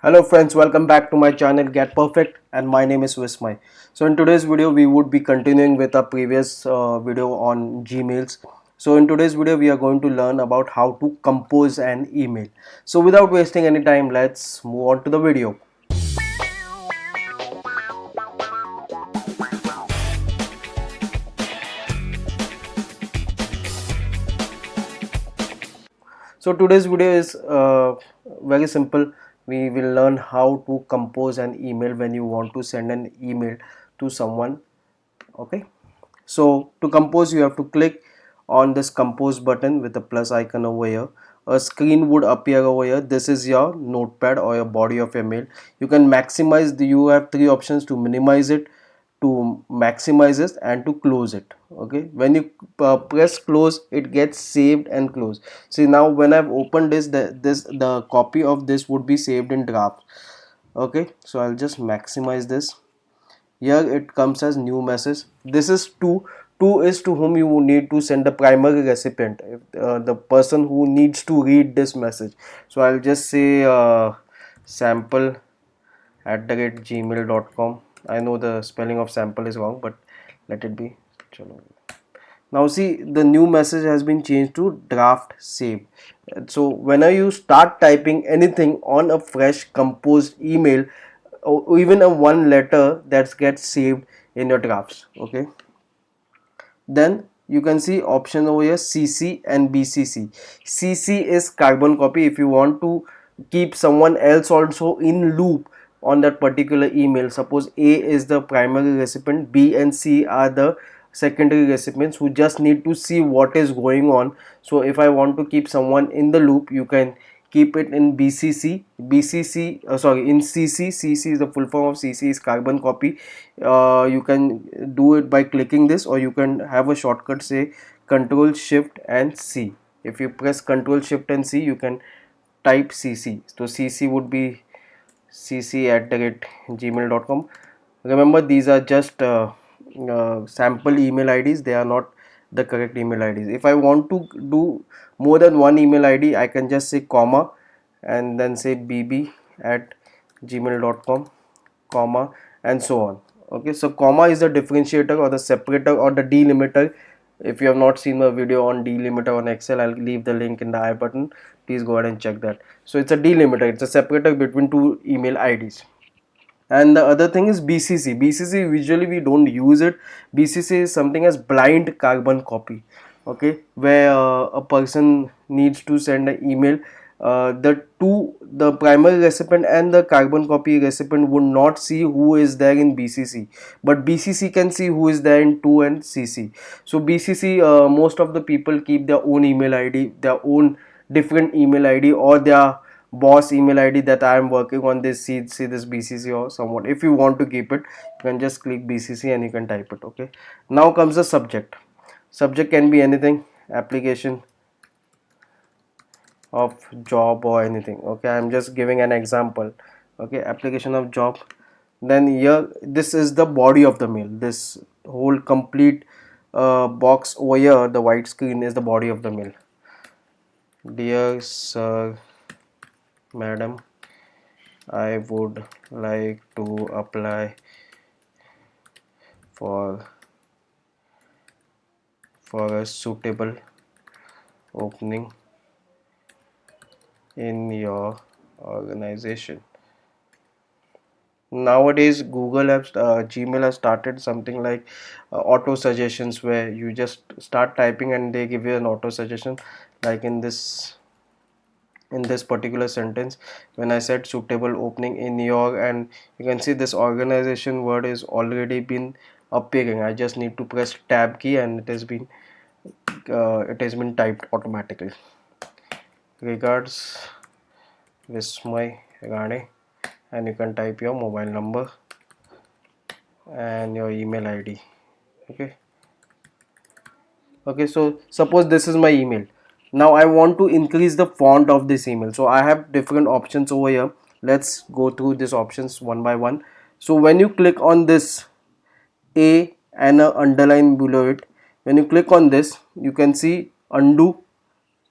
Hello friends, welcome back to my channel Get Perfect, and my name is Vismay. So in today's video we would be continuing with a previous video on Gmails. So in today's video we are going to learn about how to compose an email. So without wasting any time, let's move on to the video. So today's video is very simple. We will learn how to compose an email when you want to send an email to someone. Okay. So to compose, you have to click on this compose button with the plus icon over here. A screen would appear over here. This is your notepad or your body of your mail. You can maximize you have three options: to minimize it, to maximize it, and to close it. Okay, when you press close, it gets saved and closed. See, now when I've opened the copy of this would be saved in draft. Okay, so I'll just maximize this. Here it comes as new message. This is to is to whom you need to send the primary recipient, if, the person who needs to read this message. So I'll just say sample @ gmail.com. I know the spelling of sample is wrong, but let it be. Chalo. Now see, the new message has been changed to draft save. So whenever you start typing anything on a fresh composed email, or even a one letter, that gets saved in your drafts. Okay, then you can see option over here, CC and BCC. CC is carbon copy. If you want to keep someone else also in loop on that particular email, suppose A is the primary recipient, B and C are the secondary recipients who just need to see what is going on. So if I want to keep someone in the loop, you can keep it in BCC. BCC, sorry, in CC. CC is the full form of CC is carbon copy. You can do it by clicking this, or you can have a shortcut, say Control Shift and C. If you press Control Shift and C, you can type CC. So CC would be cc@gmail.com. Remember, these are just sample email IDs. They are not the correct email IDs. If I want to do more than one email ID, I can just say comma and then say bb@gmail.com, comma, and so on. Okay, so comma is the differentiator or the separator or the delimiter. If you have not seen my video on delimiter on Excel, I'll leave the link in the I button. Please go ahead and check that. So it's a delimiter, it's a separator between two email IDs. And the other thing is BCC. BCC, usually we don't use it. BCC is something as blind carbon copy. Okay, where a person needs to send an email. The primary recipient and the carbon copy recipient would not see who is there in BCC, but BCC can see who is there in 2 and CC. So BCC, most of the people keep their own email ID, their own different email ID, or their boss email ID, that I am working on this, see this BCC or somewhat. If you want to keep it, you can just click BCC and you can type it. Okay, now comes the subject. Subject can be anything: application of job or anything. Okay, I'm just giving an example. Okay, application of job. Then here, this is the body of the mail. This whole complete box over here, the white screen, is the body of the mail. Dear sir, madam, I would like to apply for a suitable opening in your organization. Nowadays Gmail has started something like auto suggestions, where you just start typing and they give you an auto suggestion. Like in this particular sentence, when I said suitable opening in your, and you can see this organization word is already been appearing. I just need to press tab key and it has been typed automatically. Regards, Vismay Rane, and you can type your mobile number and your email ID. Okay, so suppose this is my email. Now I want to increase the font of this email, so I have different options over here. Let's go through these options one by one. So when you click on this A and a underline below it, when you click on this, you can see undo.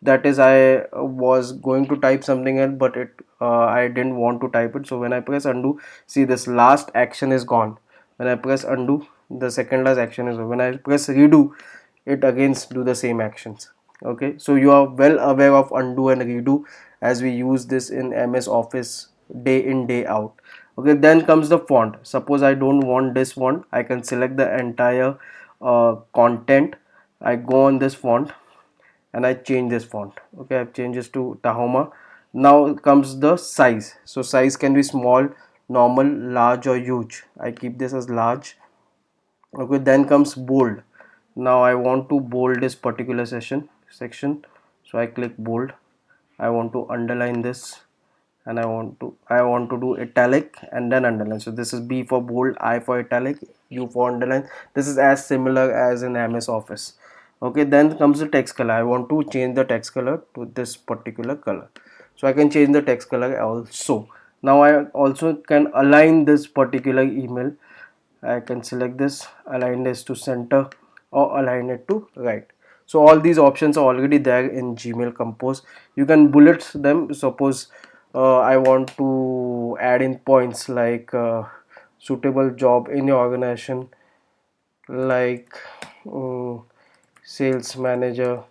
That is, I was going to type something else, but it I didn't want to type it. So when I press undo, see, this last action is gone. When I press undo, the second last action is gone. When I press redo, it again do the same actions. Okay, so you are well aware of undo and redo, as we use this in MS Office day in day out. Okay, then comes the font. Suppose I don't want this font, I can select the entire content. I go on this font and I change this font. Okay, I've changed this to Tahoma. Now comes the size. So size can be small, normal, large or huge. I keep this as large. Okay, then comes bold. Now I want to bold this particular section. So I click bold. I want to underline this, and I want to do italic and then underline. So this is B for bold, I for italic, U for underline. This is as similar as in MS Office. Okay, then comes the text color. I want to change the text color to this particular color, so I can change the text color also. Now I also can align this particular email. I can select this, align this to center or align it to right. So all these options are already there in Gmail Compose. You can bullet them. Suppose I want to add in points like suitable job in your organization, like um, sales manager,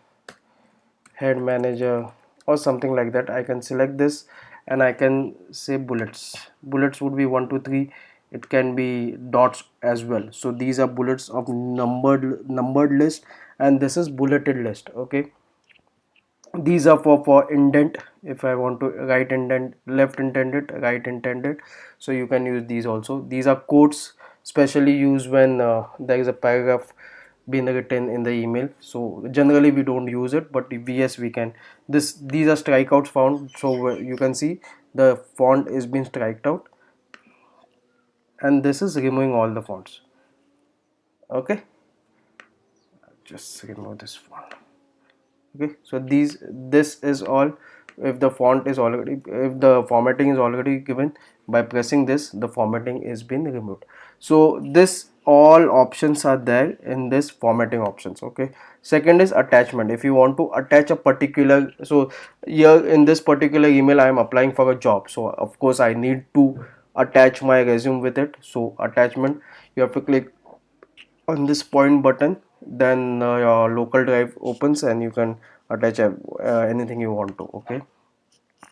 head manager, or something like that. I can select this and I can say bullets would be 1 2 3. It can be dots as well. So these are bullets of numbered list, and this is bulleted list. Okay, these are for indent. If I want to right indent, left indented, right indented, so you can use these also. These are quotes, specially used when there is a paragraph being written in the email. So generally we don't use it, but yes, we can. These are strikeouts found. So you can see the font is being striked out, and this is removing all the fonts. Okay, just remove this font. Okay, so this is all. If the font is already, if the formatting is already given, by pressing this, the formatting is been removed. So this all options are there in this formatting options. Okay, second is attachment. If you want to attach a particular, so here in this particular email I am applying for a job, so of course I need to attach my resume with it. So attachment, you have to click on this point button, then your local drive opens and you can attach anything you want to. Okay,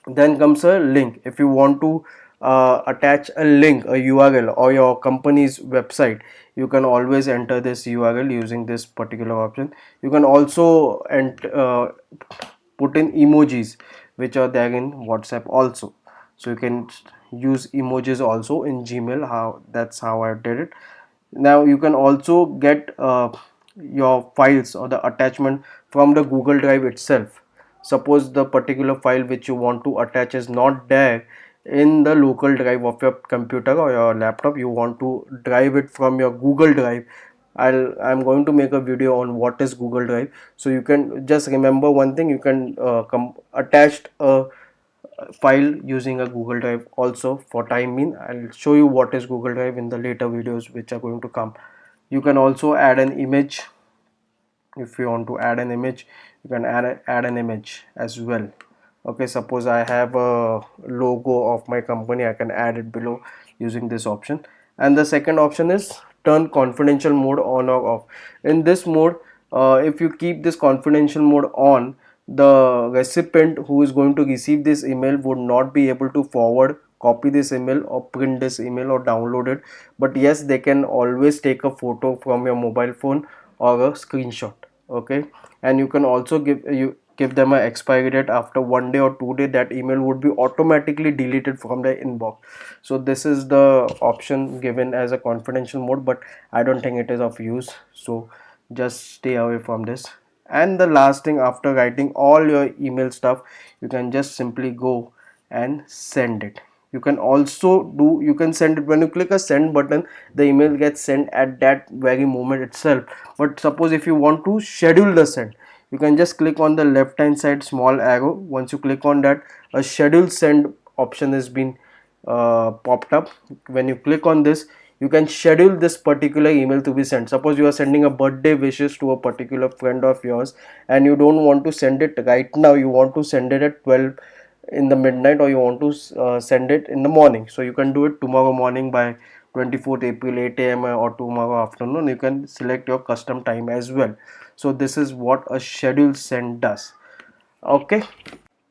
then comes a link. If you want to attach a link, a URL, or your company's website, you can always enter this URL using this particular option. You can also put in emojis, which are there in WhatsApp also. So you can use emojis also in Gmail. How That's how I did it. Now you can also get your files or the attachment from the Google Drive itself. Suppose the particular file which you want to attach is not there in the local drive of your computer or your laptop, you want to drive it from your Google Drive. I'm going to make a video on what is Google Drive. So you can just remember one thing: you can attach a file using a Google Drive also. For time being, I'll show you what is Google Drive in the later videos which are going to come. You can also add an image. If you want to add an image, you can add an image as well. Okay, suppose I have a logo of my company, I can add it below using this option. And the second option is turn confidential mode on or off. In this mode, if you keep this confidential mode on, the recipient who is going to receive this email would not be able to forward, copy this email or print this email or download it. But yes, they can always take a photo from your mobile phone or a screenshot. Okay, and you can also give them an expiry date. After 1 day or 2 day, that email would be automatically deleted from the inbox. So this is the option given as a confidential mode, but I don't think it is of use, so just stay away from this. And the last thing, after writing all your email stuff, you can just simply go and send it. You can also do, you can send it when you click a send button, the email gets sent at that very moment itself. But suppose if you want to schedule the send, you can just click on the left hand side small arrow. Once you click on that, a schedule send option has been popped up. When you click on this, you can schedule this particular email to be sent. Suppose you are sending a birthday wishes to a particular friend of yours and you don't want to send it right now, you want to send it at 12 in the midnight, or you want to send it in the morning. So you can do it tomorrow morning by 24th April 8 a.m. or tomorrow afternoon. You can select your custom time as well. So this is what a schedule send does. Okay.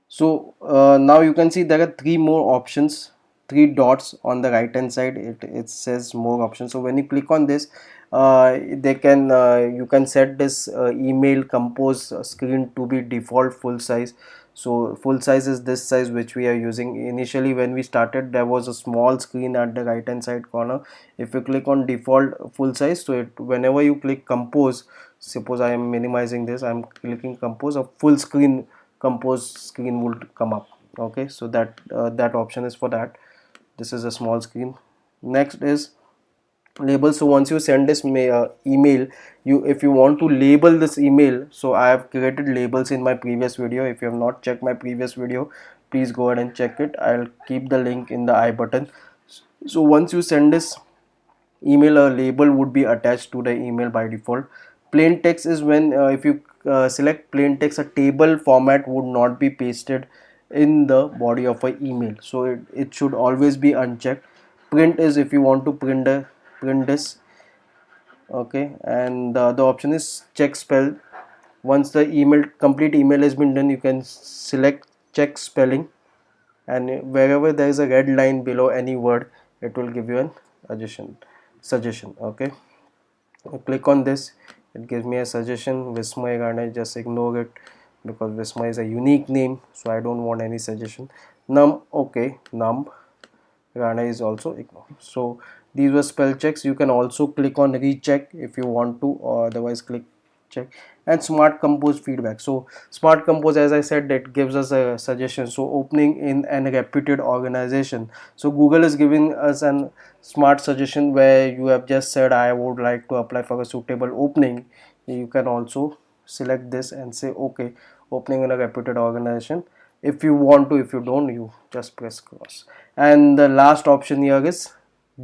So now you can see there are three more options, three dots on the right hand side. It says more options. So when you click on this, you can set this email compose screen to be default full size. So full size is this size which we are using. Initially when we started, there was a small screen at the right hand side corner. If you click on default full size, so whenever you click compose, suppose I am minimizing this, I am clicking compose, a full screen compose screen would come up. Okay, so that option is for that. This is a small screen. Next is label. So once you send this email, you if you want to label this email, so I have created labels in my previous video. If you have not checked my previous video, please go ahead and check it. I'll keep the link in the I button. So once you send this email, a label would be attached to the email by default. Plain text is when if you select plain text, a table format would not be pasted in the body of an email, so it should always be unchecked. Print is if you want to print this. Okay, and the other option is check spell. Once the complete email has been done, you can select check spelling, and wherever there is a red line below any word, it will give you an suggestion. Okay, click on this, it gives me a suggestion, Vismay Rane. Just ignore it because Vismay is a unique name, so I don't want any suggestion. Num, okay, num Rana is also ignore. So these were spell checks. You can also click on recheck if you want to, or otherwise click check. And smart compose feedback. So smart compose, as I said, that gives us a suggestion. So opening in an reputed organization. So Google is giving us an smart suggestion where you have just said I would like to apply for a suitable opening. You can also select this and say okay, opening in a reputed organization. If you want to, if you don't, you just press cross. And the last option here is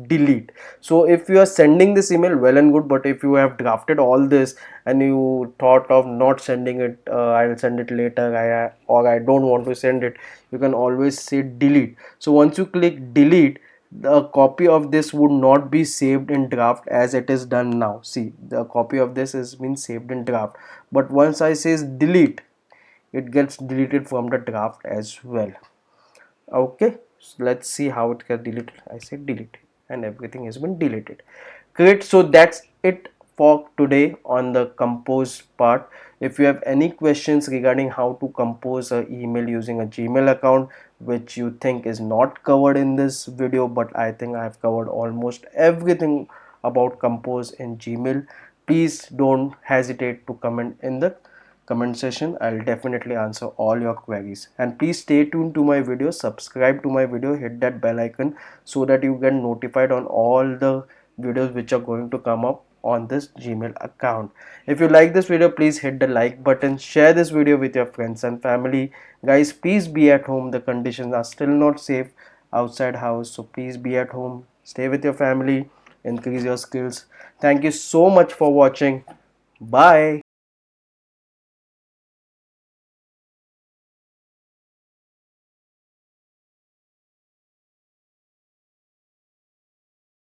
delete. So if you are sending this email, well and good, but if you have drafted all this and you thought of not sending it, I'll send it later, or I don't want to send it, you can always say delete. So once you click delete, the copy of this would not be saved in draft as it is done now. See, the copy of this is been saved in draft, but once I says delete, it gets deleted from the draft as well. Okay, so let's see how it gets deleted. I said delete and everything has been deleted. Great. So that's it for today on the compose part. If you have any questions regarding how to compose an email using a Gmail account which you think is not covered in this video, but I think I have covered almost everything about compose in Gmail, please don't hesitate to comment in the comment section. I'll definitely answer all your queries, and please stay tuned to my video, subscribe to my video, hit that bell icon so that you get notified on all the videos which are going to come up on this Gmail account. If you like this video, please hit the like button, share this video with your friends and family. Guys, please be at home. The conditions are still not safe outside house, so please be at home, stay with your family, increase your skills. Thank you so much for watching. Bye.